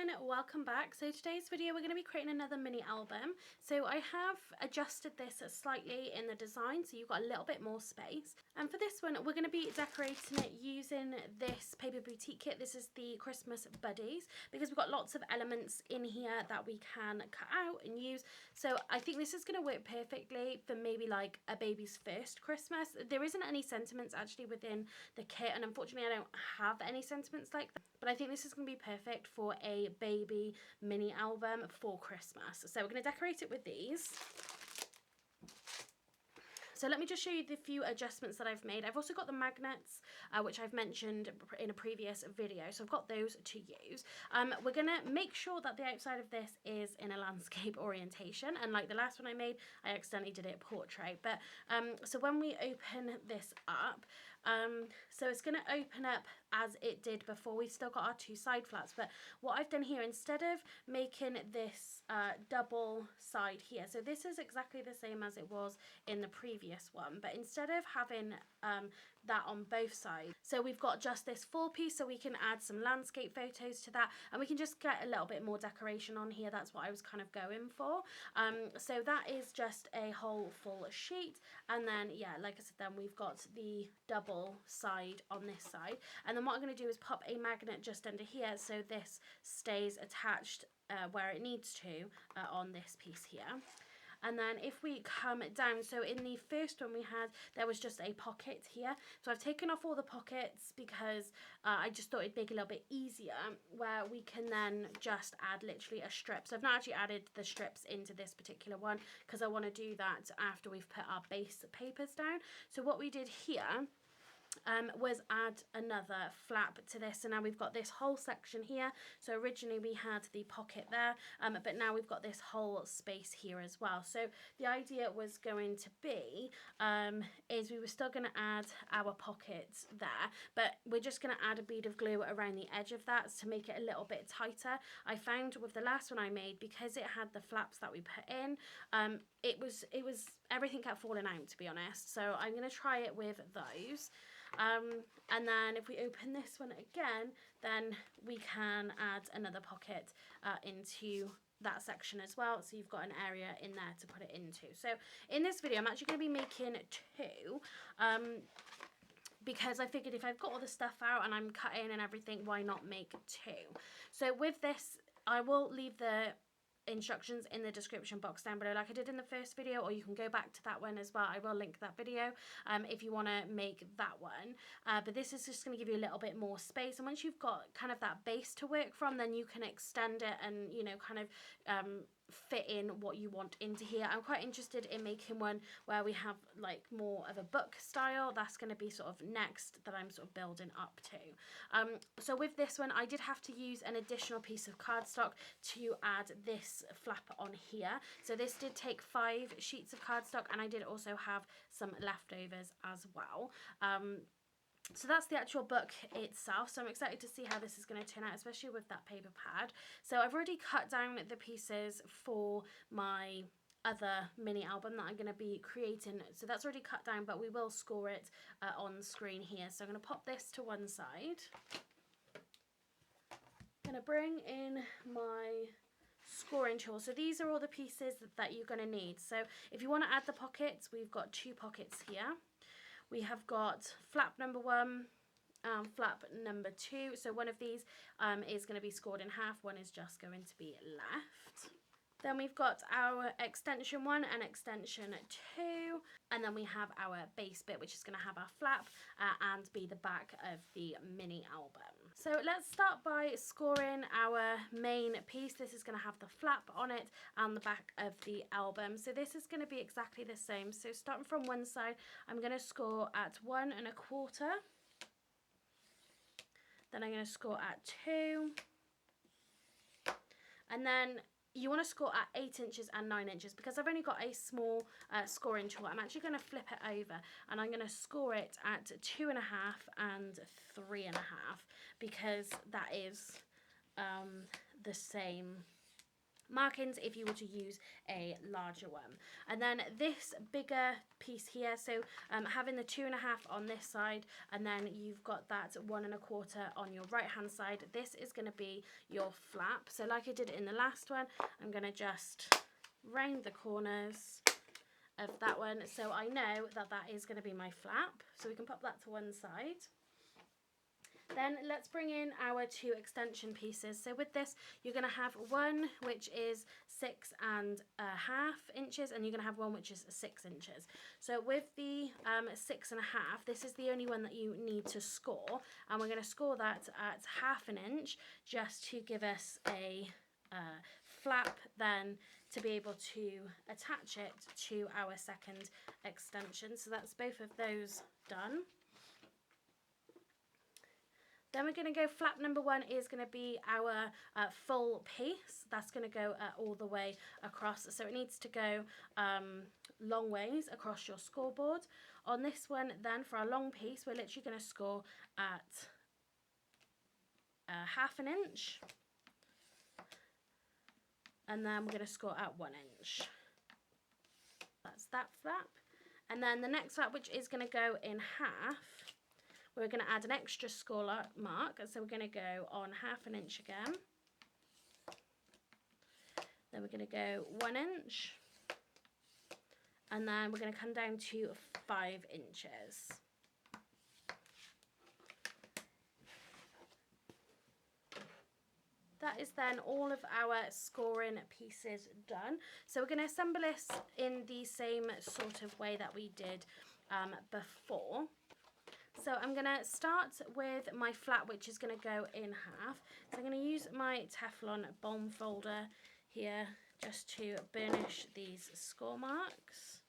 everyone, welcome back. So today's video we're going to be creating another mini album. So I have adjusted this slightly in the design so you've got a little bit more space, and for this one we're going to be decorating it using this paper boutique kit. This is the Christmas buddies, because we've got lots of elements in here that we can cut out and use. So I think this is going to work perfectly for maybe like a baby's first Christmas. There isn't any sentiments actually within the kit, and unfortunately I don't have any sentiments like that, but I think this is going to be perfect for a baby mini album for Christmas. So we're going to decorate it with these. So let me just show you the few adjustments that I've made. I've also got the magnets, which I've mentioned in a previous video. So I've got those to use. We're going to make sure that the outside of this is in a landscape orientation. And like the last one I made, I accidentally did it portrait. But so when we open this up, so it's going to open up as it did before. We've still got our two side flaps. But what I've done here, instead of making this double side here, so this is exactly the same as it was in the previous one, but instead of having that on both sides, so we've got just this full piece, so we can add some landscape photos to that, and we can just get a little bit more decoration on here. That's what I was kind of going for. So that is just a whole full sheet, and then yeah, like I said, then we've got the double side on this side, and then what I'm going to do is pop a magnet just under here so this stays attached where it needs to on this piece here. And then if we come down, so in the first one we had, there was just a pocket here. So I've taken off all the pockets because I just thought it'd make it a little bit easier, where we can then just add literally a strip. So I've not actually added the strips into this particular one because I want to do that after we've put our base papers down. So what we did here was add another flap to this, and now we've got this whole section here. So originally we had the pocket there, but now we've got this whole space here as well. So the idea was going to be is we were still going to add our pocket there, but we're just going to add a bead of glue around the edge of that to make it a little bit tighter. I found with the last one I made, because it had the flaps that we put in, it was everything kept falling out, to be honest. So I'm going to try it with those. And then if we open this one again, then we can add another pocket into that section as well, so you've got an area in there to put it into. So in this video I'm actually going to be making two, because I figured if I've got all the stuff out and I'm cutting and everything, why not make two? So with this, I will leave the instructions in the description box down below like I did in the first video, or you can go back to that one as well. I will link that video if you want to make that one, but this is just going to give you a little bit more space, and once you've got kind of that base to work from, then you can extend it and, you know, kind of fit in what you want into here. I'm quite interested in making one where we have like more of a book style. That's going to be sort of next that I'm sort of building up to. So with this one I did have to use an additional piece of cardstock to add this flap on here. So this did take 5 sheets of cardstock, and I did also have some leftovers as well. So that's the actual book itself. So I'm excited to see how this is going to turn out, especially with that paper pad. So I've already cut down the pieces for my other mini album that I'm going to be creating. So that's already cut down, but we will score it on screen here. So I'm going to pop this to one side. I'm going to bring in my scoring tool. So these are all the pieces that you're going to need. So if you want to add the pockets, we've got 2 pockets here. We have got flap number 1, flap number 2. So one of these is going to be scored in half, one is just going to be left. Then we've got our extension 1 and extension 2, and then we have our base bit, which is going to have our flap and be the back of the mini album. So let's start by scoring our main piece. This is going to have the flap on it and the back of the album. So this is going to be exactly the same. So starting from one side, I'm going to score at 1 1/4. Then I'm going to score at 2, and then you want to score at 8 inches and 9 inches. Because I've only got a small scoring tool, I'm actually going to flip it over and I'm going to score it at 2.5 and 3.5, because that is the same markings if you were to use a larger one. And then this bigger piece here, so having the 2.5 on this side, and then you've got that 1 1/4 on your right hand side, this is going to be your flap. So like I did in the last one, I'm going to just round the corners of that one, so I know that that is going to be my flap. So we can pop that to one side. Then let's bring in our 2 extension pieces. So with this, you're going to have one which is 6.5 inches, and you're going to have one which is 6 inches. So with the 6.5, this is the only one that you need to score, and we're going to score that at 1/2 inch just to give us a flap then to be able to attach it to our second extension. So that's both of those done. Then we're going to go, flap number 1 is going to be our full piece. That's going to go all the way across. So it needs to go long ways across your scoreboard. On this one then, for our long piece, we're literally going to score at 1/2 inch. And then we're going to score at 1 inch. That's that flap. And then the next flap, which is going to go in half, we're going to add an extra score mark, so we're going to go on 1/2 inch again. Then we're going to go 1 inch, and then we're going to come down to 5 inches. That is then all of our scoring pieces done. So we're going to assemble this in the same sort of way that we did before. So I'm going to start with my flat, which is going to go in half. So I'm going to use my Teflon bomb folder here just to burnish these score marks.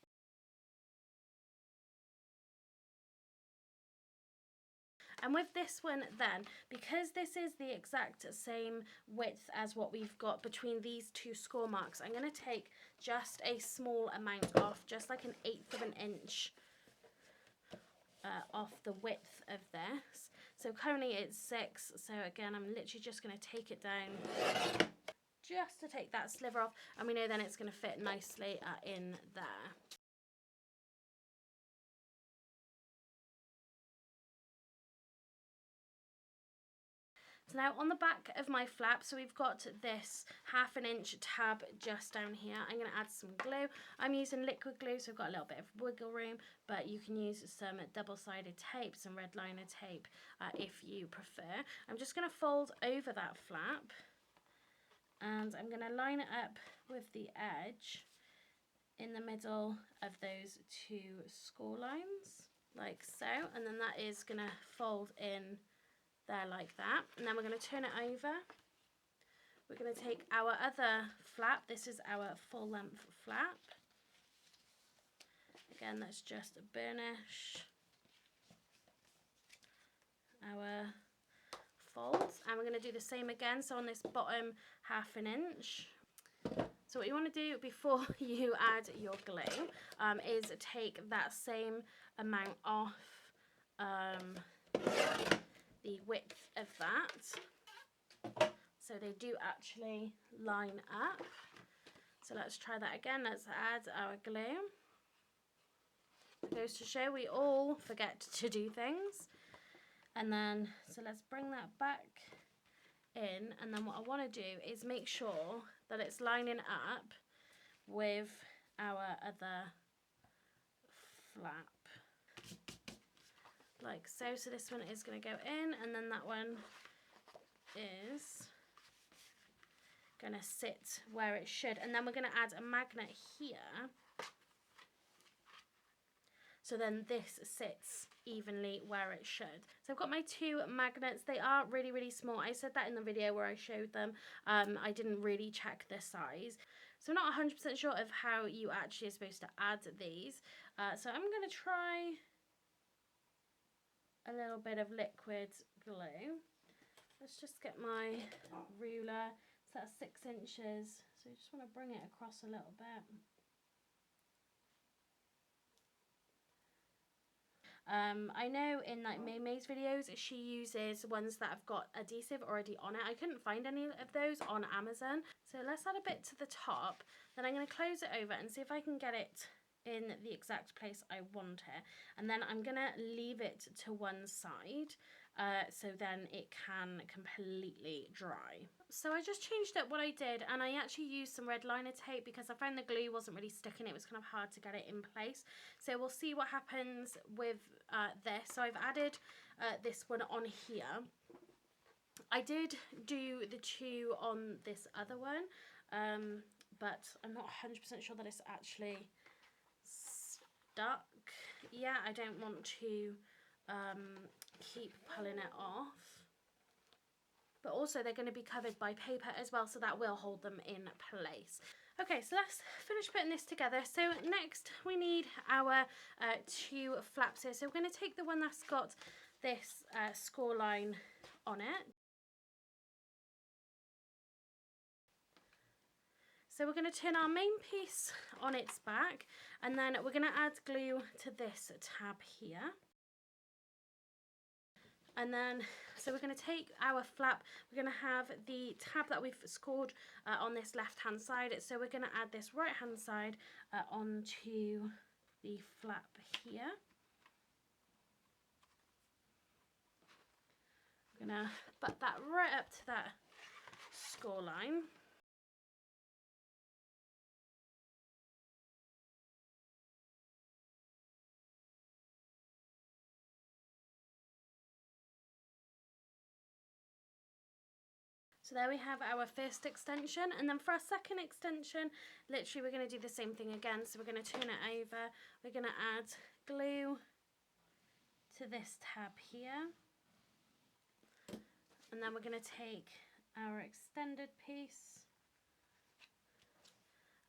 And with this one then, because this is the exact same width as what we've got between these 2 score marks, I'm going to take just a small amount off, just like 1/8 inch off the width of this. So currently it's 6, so again I'm literally just going to take it down just to take that sliver off, and we know then it's going to fit nicely in there. So now on the back of my flap, so we've got this 1/2 inch tab just down here. I'm going to add some glue. I'm using liquid glue, so I've got a little bit of wiggle room, but you can use some double-sided tape, some red liner tape if you prefer. I'm just going to fold over that flap, and I'm going to line it up with the edge in the middle of those 2 score lines, like so, and then that is going to fold in there like that. And then we're going to turn it over. We're going to take our other flap. This is our full length flap. Again, let's just burnish our folds, and we're going to do the same again. So on this bottom 1/2 inch. So what you want to do before you add your glue is take that same amount off the width of that, so they do actually line up. So let's try that again. Let's add our glue. It goes to show we all forget to do things. And then, so let's bring that back in, and then what I want to do is make sure that it's lining up with our other flap. Like so. So this one is going to go in, and then that one is going to sit where it should, and then we're going to add a magnet here, so then this sits evenly where it should. So I've got my 2 magnets. They are really, really small. I said that in the video where I showed them. I didn't really check the size, so I'm not 100% sure of how you actually are supposed to add these. So I'm going to try a little bit of liquid glue. Let's just get my ruler. So that's 6 inches. So you just want to bring it across a little bit. I know in like May's videos she uses ones that have got adhesive already on it. I couldn't find any of those on Amazon. So let's add a bit to the top. Then I'm going to close it over and see if I can get it in the exact place I want it. And then I'm going to leave it to one side so then it can completely dry. So I just changed up what I did, and I actually used some red liner tape because I found the glue wasn't really sticking. It was kind of hard to get it in place. So we'll see what happens with this. So I've added this one on here. I did do the two on this other one, but I'm not 100% sure that it's actually stuck. Yeah, I don't want to keep pulling it off. But also they're going to be covered by paper as well, so that will hold them in place. Okay, so let's finish putting this together. So next we need our two flaps here. So we're going to take the one that's got this score line on it. So we're going to turn our main piece on its back, and then we're going to add glue to this tab here. And then, so we're going to take our flap, we're going to have the tab that we've scored on this left-hand side. So we're going to add this right-hand side onto the flap here. We're going to butt that right up to that score line. So there we have our first extension, and then for our second extension, literally we're going to do the same thing again. So we're going to turn it over, we're going to add glue to this tab here, and then we're going to take our extended piece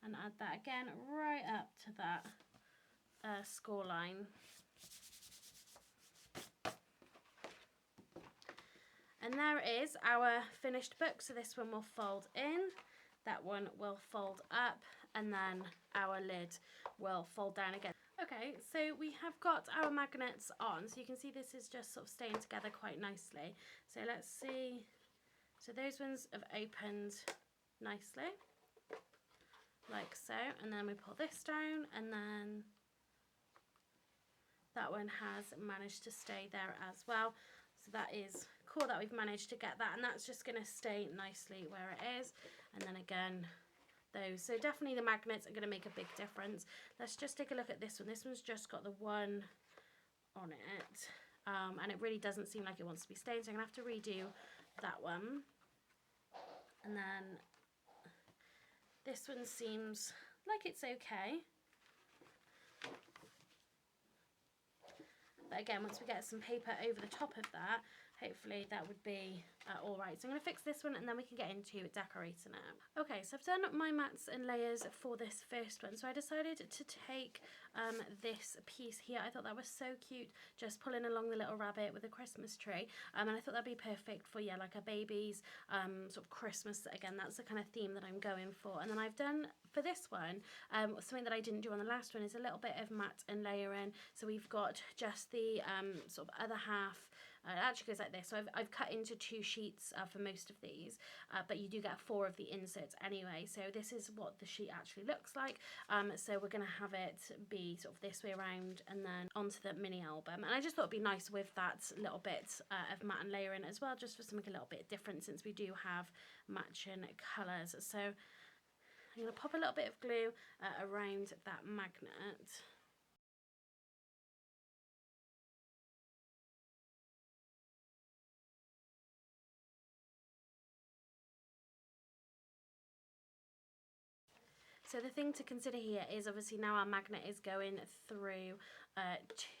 and add that again right up to that score line. And there is our finished book. So this one will fold in, that one will fold up, and then our lid will fold down again. Okay, so we have got our magnets on. So you can see this is just sort of staying together quite nicely. So let's see. So those ones have opened nicely, like so. And then we pull this down, and then that one has managed to stay there as well. So that is cool that we've managed to get that, and that's just going to stay nicely where it is. And then again, those. So definitely the magnets are going to make a big difference. Let's just take a look at this one. This one's just got the one on it, and it really doesn't seem like it wants to be staying, so I'm going to have to redo that one. And then this one seems like it's okay. But again, once we get some paper over the top of that, hopefully that would be all right. So I'm going to fix this one, and then we can get into decorating it. Okay, so I've done my mats and layers for this first one. So I decided to take this piece here. I thought that was so cute, just pulling along the little rabbit with a Christmas tree. And I thought that'd be perfect for, yeah, like a baby's sort of Christmas. Again, that's the kind of theme that I'm going for. And then I've done, for this one, something that I didn't do on the last one is a little bit of mat and layering. So we've got just the sort of other half. It actually goes like this. So I've cut into 2 sheets for most of these, but you do get 4 of the inserts anyway. So this is what the sheet actually looks like. So we're going to have it be sort of this way around and then onto the mini album. And I just thought it'd be nice with that little bit of matte and layering as well, just for something a little bit different since we do have matching colours. So I'm going to pop a little bit of glue around that magnet. So the thing to consider here is obviously now our magnet is going through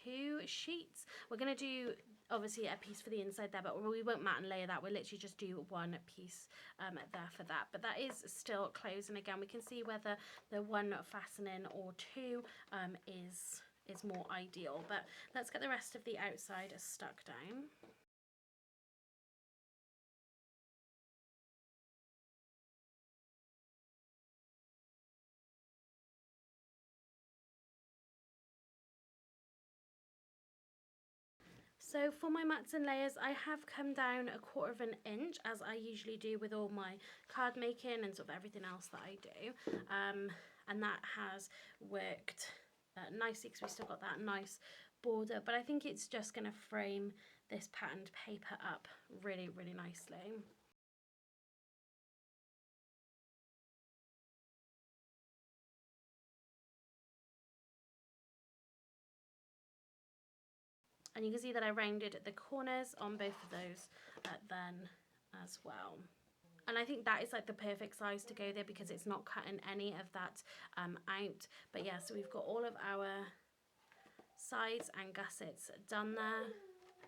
2 sheets. We're going to do obviously a piece for the inside there, but we won't mat and layer that. We'll literally just do 1 piece there for that. But that is still closed, and again we can see whether the 1 fastening or 2 is more ideal. But let's get the rest of the outside stuck down. So for my mats and layers, I have come down 1/4 of an inch, as I usually do with all my card making and sort of everything else that I do. And that has worked nicely because we still got that nice border, but I think it's just going to frame this patterned paper up really, really nicely. And you can see that I rounded the corners on both of those then as well. And I think that is like the perfect size to go there because it's not cutting any of that out. But yeah, so we've got all of our sides and gussets done there.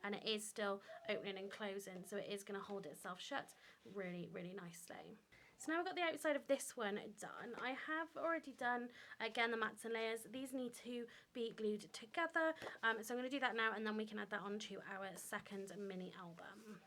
And it is still opening and closing, so it is going to hold itself shut really, really nicely. So now I've got the outside of this one done. I have already done, again, the mats and layers. These need to be glued together. So I'm going to do that now, and then we can add that onto our second mini album.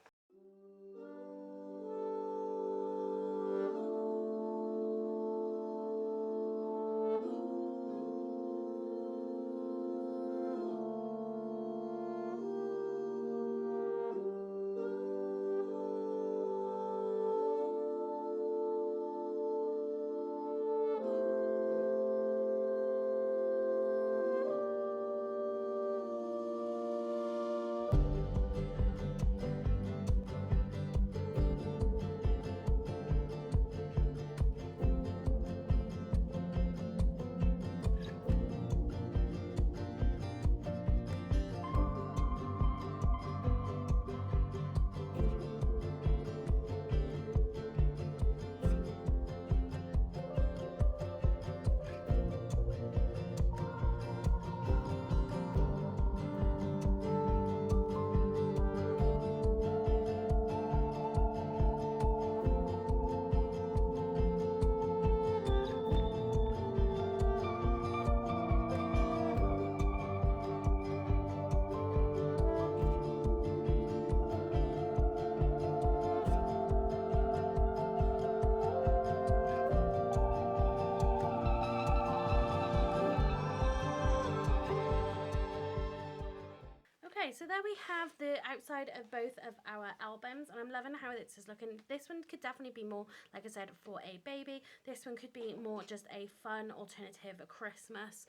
So there we have the outside of both of our albums, and I'm loving how this is looking. This one could definitely be more, like I said, for a baby. This one could be more just a fun alternative Christmas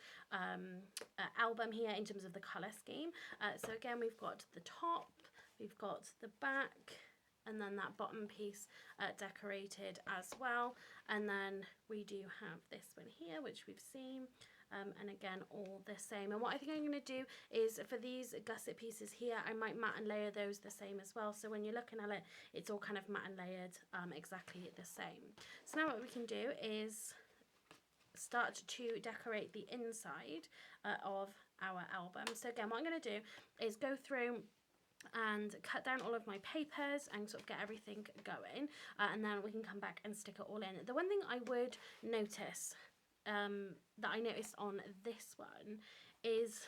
album here in terms of the colour scheme. So again, we've got the top, we've got the back, and then that bottom piece decorated as well. And then we do have this one here, which we've seen. And again, all the same. And what I think I'm going to do is for these gusset pieces here, I might matte and layer those the same as well. So when you're looking at it, it's all kind of matte and layered exactly the same. So now what we can do is start to decorate the inside of our album. So again, what I'm going to do is go through and cut down all of my papers and sort of get everything going, and then we can come back and stick it all in. The one thing I would notice that I noticed on this one is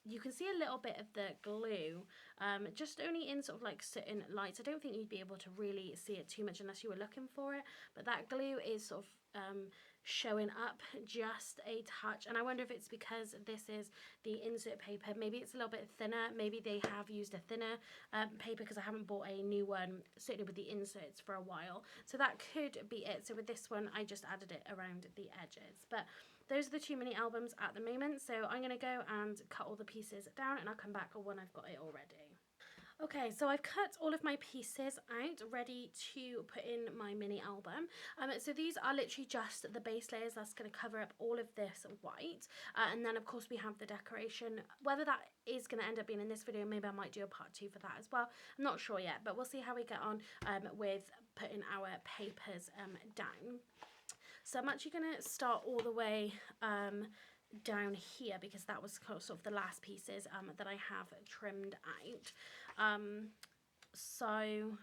you can see a little bit of the glue, just only in sort of like certain lights. I don't think you'd be able to really see it too much unless you were looking for it, but that glue is sort of showing up just a touch, and I wonder if it's because this is the insert paper. Maybe it's a little bit thinner, maybe they have used a thinner paper because I haven't bought a new one, certainly with the inserts, for a while, so that could be it. So with this one I just added it around the edges. But those are the two mini albums at the moment, so I'm going to go and cut all the pieces down and I'll come back when I've got it all ready. Okay, so I've cut all of my pieces out, ready to put in my mini album. So these are literally just the base layers that's going to cover up all of this white. And then, of course, we have the decoration. Whether that is going to end up being in this video, maybe I might do a part 2 for that as well. I'm not sure yet, but we'll see how we get on with putting our papers down. So I'm actually going to start all the way down here because that was sort of the last pieces that I have trimmed out. So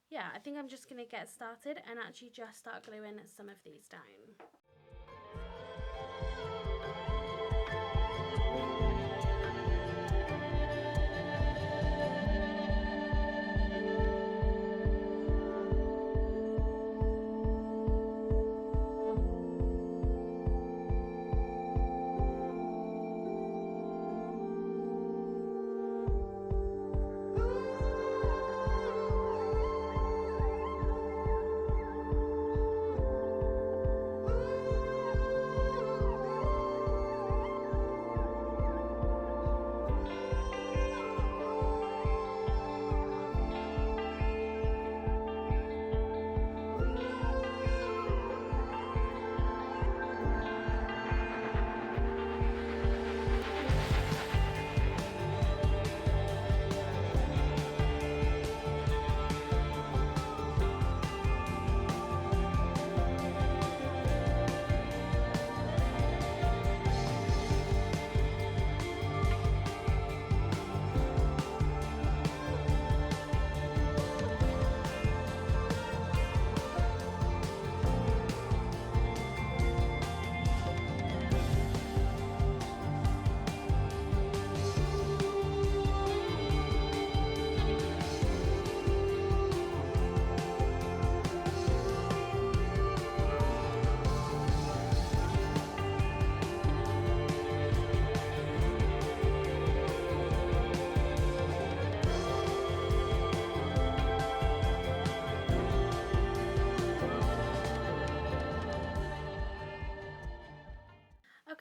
yeah, I think I'm just going to get started and actually just start gluing some of these down.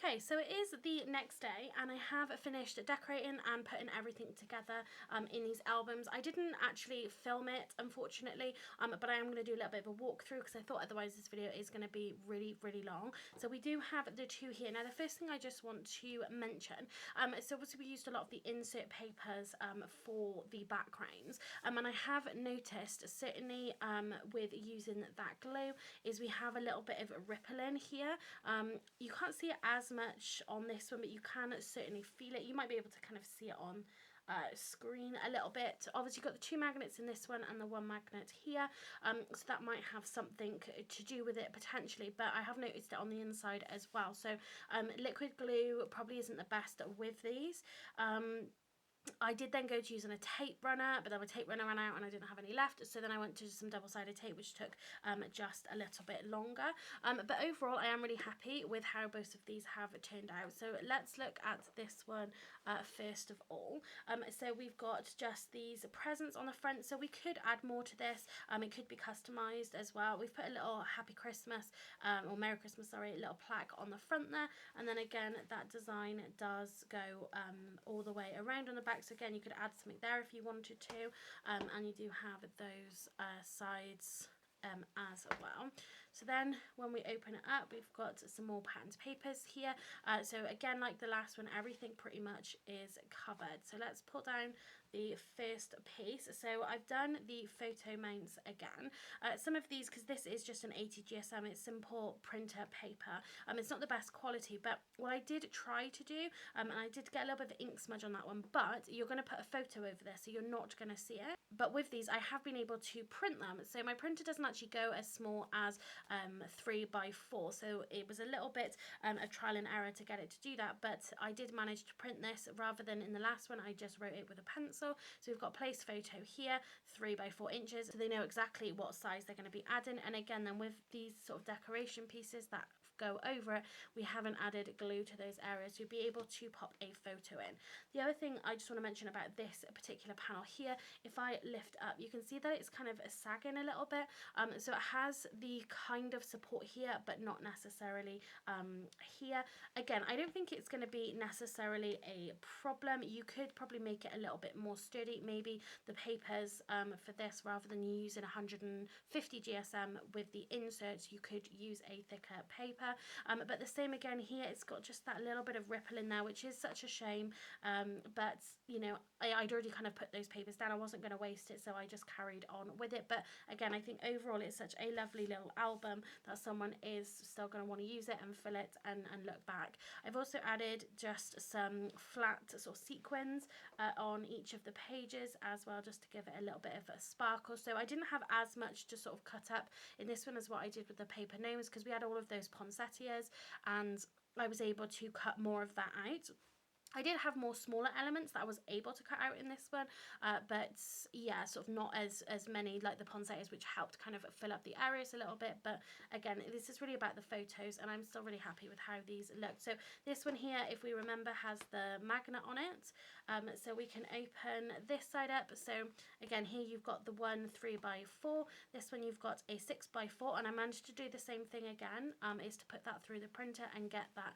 Okay, so it is the next day and I have finished decorating and putting everything together in these albums. I didn't actually film it, unfortunately, but I am going to do a little bit of a walkthrough because I thought otherwise this video is going to be really, really long. So we do have the two here. Now, the first thing I just want to mention, so obviously we used a lot of the insert papers for the backgrounds, and I have noticed, certainly with using that glue, is we have a little bit of rippling here. You can't see it as much on this one, but you can certainly feel it. You might be able to kind of see it on screen a little bit. Obviously, you've got the two magnets in this one and the one magnet here, so that might have something to do with it potentially, but I have noticed it on the inside as well. So liquid glue probably isn't the best with these. I did then go to using a tape runner, but then my tape runner ran out and I didn't have any left, so then I went to some double-sided tape, which took just a little bit longer. But overall, I am really happy with how both of these have turned out. So let's look at this one first of all. So we've got just these presents on the front, so we could add more to this. It could be customized as well. We've put a little Happy Christmas, or Merry Christmas, sorry, little plaque on the front there, and then again, that design does go all the way around on the back. So again, you could add something there if you wanted to, and you do have those sides as well. So then when we open it up, we've got some more patterned papers here. So again, like the last one, everything pretty much is covered. So let's pull down the first piece. So I've done the photo mounts again. Some of these, because this is just an 80 GSM, it's simple printer paper. It's not the best quality, but what I did try to do, and I did get a little bit of ink smudge on that one, but you're going to put a photo over there, so you're not going to see it. But with these, I have been able to print them. So my printer doesn't actually go as small as 3x4, so it was a little bit a trial and error to get it to do that, but I did manage to print this rather than in the last one I just wrote it with a pencil. So we've got place photo here, 3x4 inches, so they know exactly what size they're going to be adding. And again, then with these sort of decoration pieces that go over it, we haven't added glue to those areas. You'll be able to pop a photo in. The other thing I just want to mention about this particular panel here, if I lift up, you can see that it's kind of sagging a little bit. So it has the kind of support here, but not necessarily here. Again, I don't think it's going to be necessarily a problem. You could probably make it a little bit more sturdy. Maybe the papers for this, rather than using 150 GSM with the inserts, you could use a thicker paper. But the same again here, it's got just that little bit of ripple in there, which is such a shame. But you know, I'd already kind of put those papers down. I wasn't going to waste it, so I just carried on with it. But again, I think overall it's such a lovely little album that someone is still going to want to use it and fill it and look back. I've also added just some flat sort of sequins on each of the pages as well, just to give it a little bit of a sparkle. So I didn't have as much to sort of cut up in this one as what I did with the paper gnomes, because we had all of those poinsettias and I was able to cut more of that out. I did have more smaller elements that I was able to cut out in this one, but yeah, sort of not as many like the poinsettias, which helped kind of fill up the areas a little bit. But again, this is really about the photos, and I'm still really happy with how these look. So this one here, if we remember, has the magnet on it. So we can open this side up. So again, here you've got the one 3x4. This one you've got a 6x4, and I managed to do the same thing again, is to put that through the printer and get that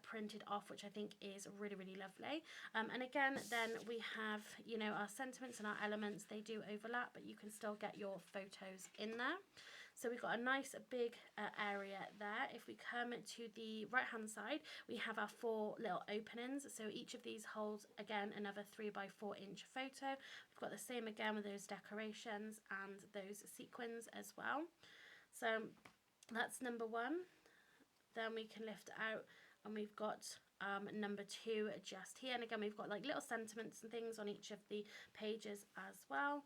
printed off, which I think is really, really lovely. And again, then we have, you know, our sentiments and our elements. They do overlap, but you can still get your photos in there. So we've got a nice big area there. If we come to the right hand side, we have our 4 little openings. So each of these holds, again, another 3x4 inch photo. We've got the same again with those decorations and those sequins as well. So that's number 1. Then we can lift it out and we've got number 2 just here. And again, we've got like little sentiments and things on each of the pages as well.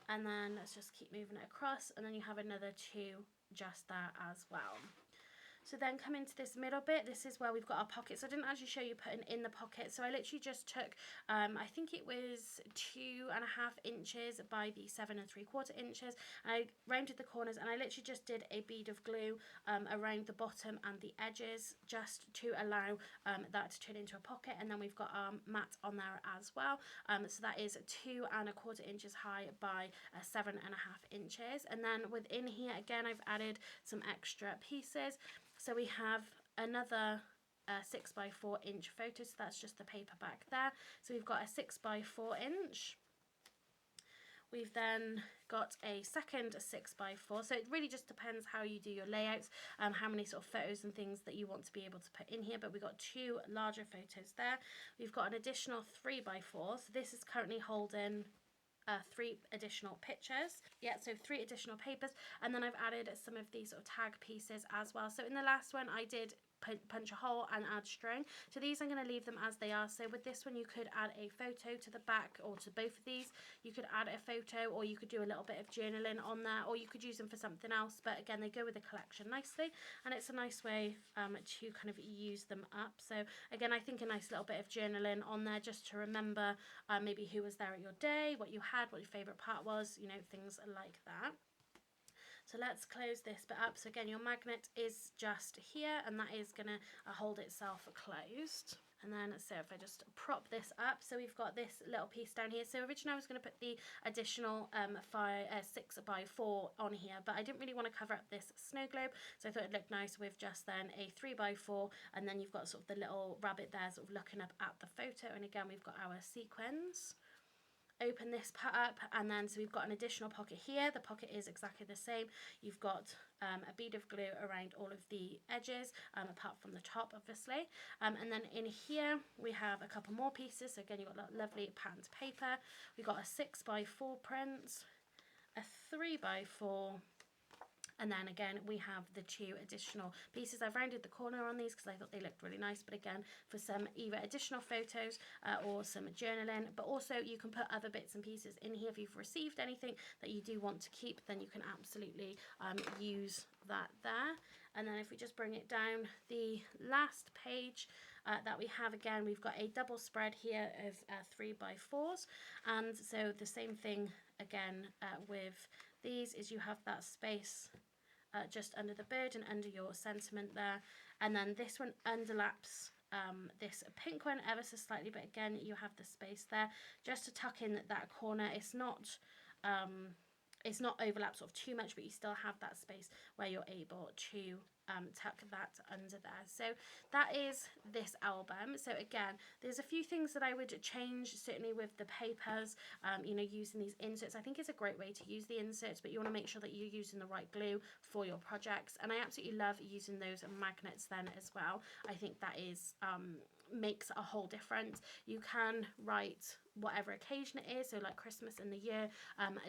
And then let's just keep moving it across, and then you have another 2 just there as well. So then come into this middle bit. This is where we've got our pockets. I didn't actually show you putting in the pocket. So I literally just took, I think it was 2.5 inches by the 7 3/4 inches. I rounded the corners and I literally just did a bead of glue around the bottom and the edges, just to allow that to turn into a pocket. And then we've got our mat on there as well. So that is 2.25 inches high by 7.5 inches. And then within here, again, I've added some extra pieces. So we have another 6x4" photo, so that's just the paper back there. So we've got a 6x4". We've then got a second 6x4, so it really just depends how you do your layouts, how many sort of photos and things that you want to be able to put in here, but we've got 2 larger photos there. We've got an additional 3x4, so this is currently holding 3 additional pictures. Yeah, so 3 additional papers, and then I've added some of these sort of tag pieces as well. So in the last one I did punch a hole and add string. So these I'm going to leave them as they are. So with this one you could add a photo to the back, or to both of these. You could add a photo, or you could do a little bit of journaling on there, or you could use them for something else. But again, they go with the collection nicely, and it's a nice way to kind of use them up. So again, I think a nice little bit of journaling on there, just to remember maybe who was there at your day, what you had, what your favourite part was, you know, things like that. So let's close this bit up. So again, your magnet is just here, and that is going to hold itself closed. And then, so if I just prop this up, so we've got this little piece down here. So originally I was going to put the additional 6x4 on here, but I didn't really want to cover up this snow globe, so I thought it'd look nice with just then a 3x4, and then you've got sort of the little rabbit there sort of looking up at the photo. And again, we've got our sequins. Open this part up, and then so we've got an additional pocket here. The pocket is exactly the same. You've got a bead of glue around all of the edges, apart from the top obviously, and then in here we have a couple more pieces. So again, you've got that lovely patterned paper. We've got a 6x4 print, a 3x4, and then again we have the 2 additional pieces. I've rounded the corner on these because I thought they looked really nice, but again, for some either additional photos or some journaling. But also you can put other bits and pieces in here. If you've received anything that you do want to keep, then you can absolutely use that there. And then if we just bring it down, the last page that we have, again, we've got a double spread here of 3x4s, and so the same thing again with these is you have that space just under the bird and under your sentiment there, and then this one underlaps this pink one ever so slightly, but again you have the space there just to tuck in that corner. It's not overlapped sort of too much, but you still have that space where you're able to tuck that under there. So that is this album. So again, there's a few things that I would change, certainly with the papers, you know, using these inserts. I think it's a great way to use the inserts, but you want to make sure that you're using the right glue for your projects. And I absolutely love using those magnets then as well. I think that is makes a whole difference. You can write whatever occasion it is, so like Christmas in the year,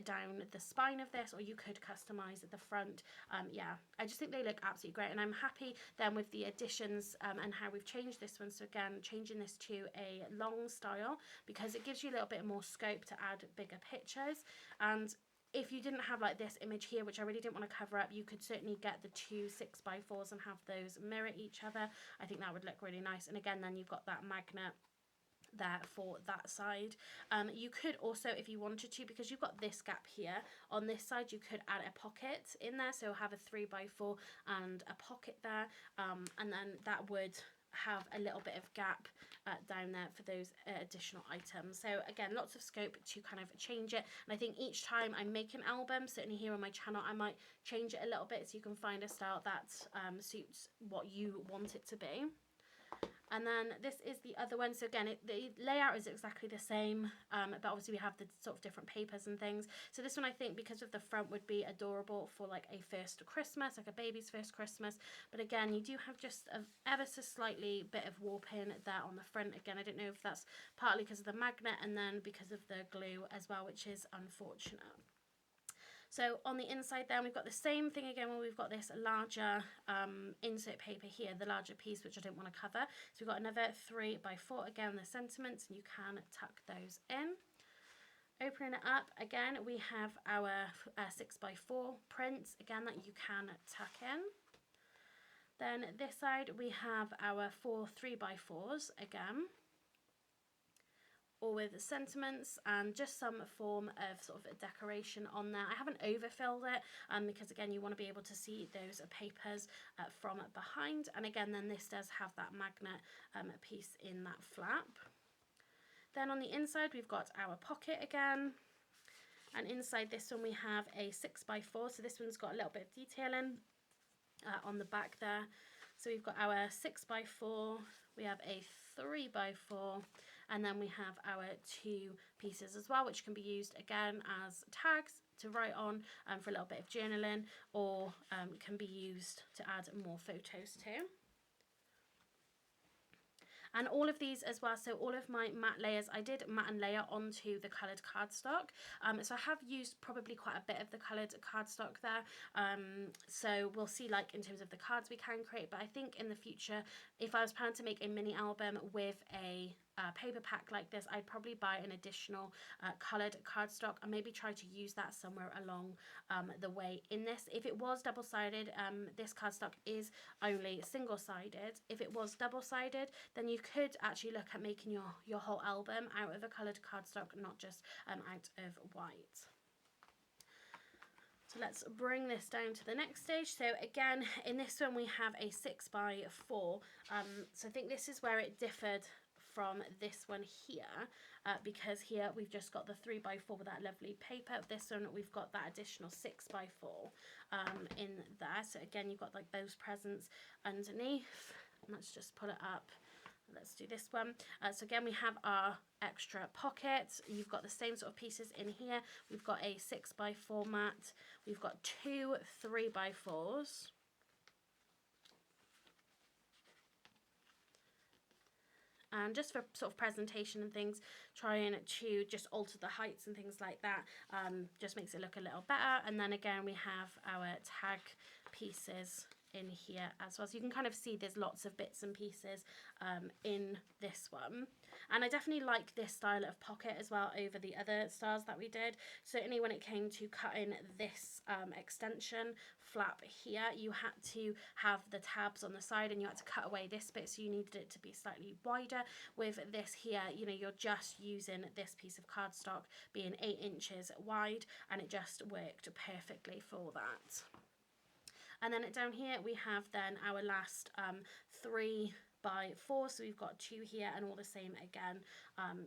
down the spine of this, or you could customize the front. Yeah, I just think they look absolutely great, and I'm happy then with the additions and how we've changed this one. So again, changing this to a long style because it gives you a little bit more scope to add bigger pictures. And if you didn't have like this image here, which I really didn't want to cover up, you could certainly get the 2 6x4s and have those mirror each other. I think that would look really nice. And again, then you've got that magnet there for that side. You could also, if you wanted to, because you've got this gap here on this side, you could add a pocket in there, so have a 3x4 and a pocket there, and then that would have a little bit of gap down there for those additional items. So again, lots of scope to kind of change it, and I think each time I make an album, certainly here on my channel, I might change it a little bit so you can find a style that suits what you want it to be. And then this is the other one. So again, the layout is exactly the same, but obviously we have the sort of different papers and things. So this one, I think, because of the front, would be adorable for like a first Christmas, like a baby's first Christmas. But again, you do have just a ever so slightly bit of warping there on the front. Again, I don't know if that's partly because of the magnet and then because of the glue as well, which is unfortunate. So on the inside then, we've got the same thing again where we've got this larger insert paper here, the larger piece, which I don't want to cover. So we've got another 3x4, again, the sentiments, and you can tuck those in. Opening it up, again, we have our 6x4 prints, again, that you can tuck in. Then this side, we have our 4 3x4s, again, or with sentiments and just some form of sort of a decoration on there. I haven't overfilled it because again, you want to be able to see those papers from behind. And again, then this does have that magnet piece in that flap. Then on the inside, we've got our pocket again. And inside this one, we have a 6x4. So this one's got a little bit of detailing on the back there. So we've got our 6x4, we have a 3x4, and then we have our 2 pieces as well, which can be used again as tags to write on for a little bit of journaling, or can be used to add more photos too. And all of these as well, so all of my matte layers, I did matte and layer onto the coloured cardstock. So I have used probably quite a bit of the coloured cardstock there. So we'll see, like, in terms of the cards we can create. But I think in the future, if I was planning to make a mini album with a paper pack like this, I'd probably buy an additional coloured cardstock and maybe try to use that somewhere along the way in this. If it was double-sided, this cardstock is only single-sided. If it was double-sided, then you could actually look at making your whole album out of a coloured cardstock, not just out of white. So let's bring this down to the next stage. So again, in this one we have a 6x4. So I think this is where it differed from this one here, because here we've just got the 3x4 with that lovely paper. This one we've got that additional 6x4 in there. So again, you've got like those presents underneath. Let's just pull it up. Let's do this one. So again, we have our extra pocket. You've got the same sort of pieces in here. We've got a 6x4 mat. We've got 2 3x4s. And just for sort of presentation and things, trying to just alter the heights and things like that, just makes it look a little better. And then again, we have our tag pieces in here as well, so you can kind of see there's lots of bits and pieces in this one. And I definitely like this style of pocket as well over the other styles that we did. Certainly when it came to cutting this extension flap here, you had to have the tabs on the side and you had to cut away this bit, so you needed it to be slightly wider. With this here, you know, you're just using this piece of cardstock being 8 inches wide, and it just worked perfectly for that. And then down here we have then our last 3x4, so we've got 2 here and all the same again,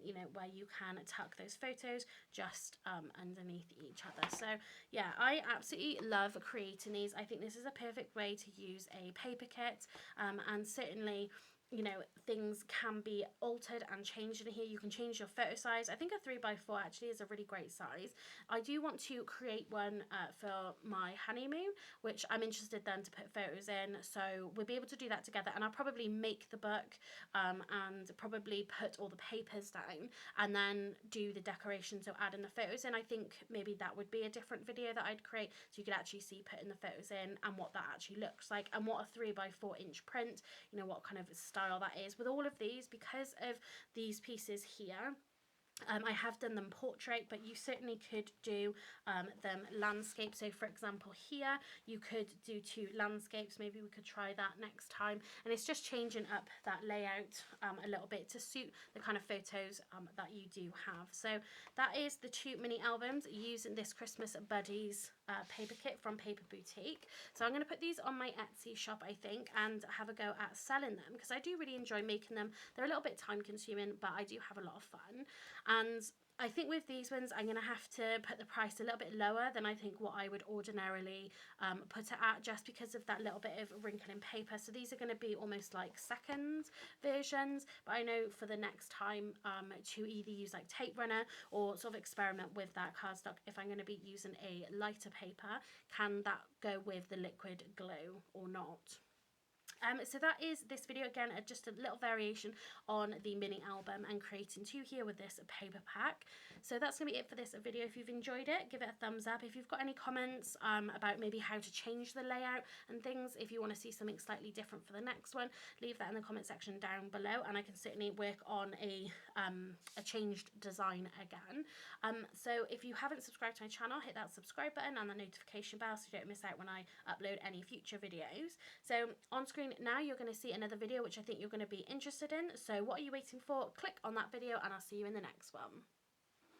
you know, where you can tuck those photos just underneath each other. So yeah, I absolutely love creating these. I think this is a perfect way to use a paper kit, and certainly, you know, things can be altered and changed in here. You can change your photo size. I think a 3x4 actually is a really great size. I do want to create one for my honeymoon, which I'm interested then to put photos in. So we'll be able to do that together, and I'll probably make the book and probably put all the papers down and then do the decorations, so add in the photos in. I think maybe that would be a different video that I'd create, so you could actually see putting the photos in and what that actually looks like, and what a 3x4 inch print, you know, what kind of style that is. With all of these, because of these pieces here, I have done them portrait, but you certainly could do them landscape. So for example here, you could do 2 landscapes. Maybe we could try that next time. And it's just changing up that layout a little bit to suit the kind of photos that you do have. So that is the 2 mini albums using this Christmas Buddies paper kit from Paper Boutique. So I'm going to put these on my Etsy shop, I think, and have a go at selling them, because I do really enjoy making them. They're a little bit time consuming, but I do have a lot of fun. And I think with these ones, I'm going to have to put the price a little bit lower than I think what I would ordinarily put it at, just because of that little bit of wrinkle in paper. So these are going to be almost like second versions, but I know for the next time to either use like tape runner or sort of experiment with that cardstock. If I'm going to be using a lighter paper, can that go with the liquid glue or not? So that is this video. Again, just a little variation on the mini album and creating 2 here with this paper pack. So that's going to be it for this video. If you've enjoyed it, give it a thumbs up. If you've got any comments about maybe how to change the layout and things, if you want to see something slightly different for the next one, leave that in the comment section down below, and I can certainly work on a changed design again. So if you haven't subscribed to my channel, hit that subscribe button and the notification bell so you don't miss out when I upload any future videos. So on screen now you're going to see another video which I think you're going to be interested in. So what are you waiting for? Click on that video and I'll see you in the next one.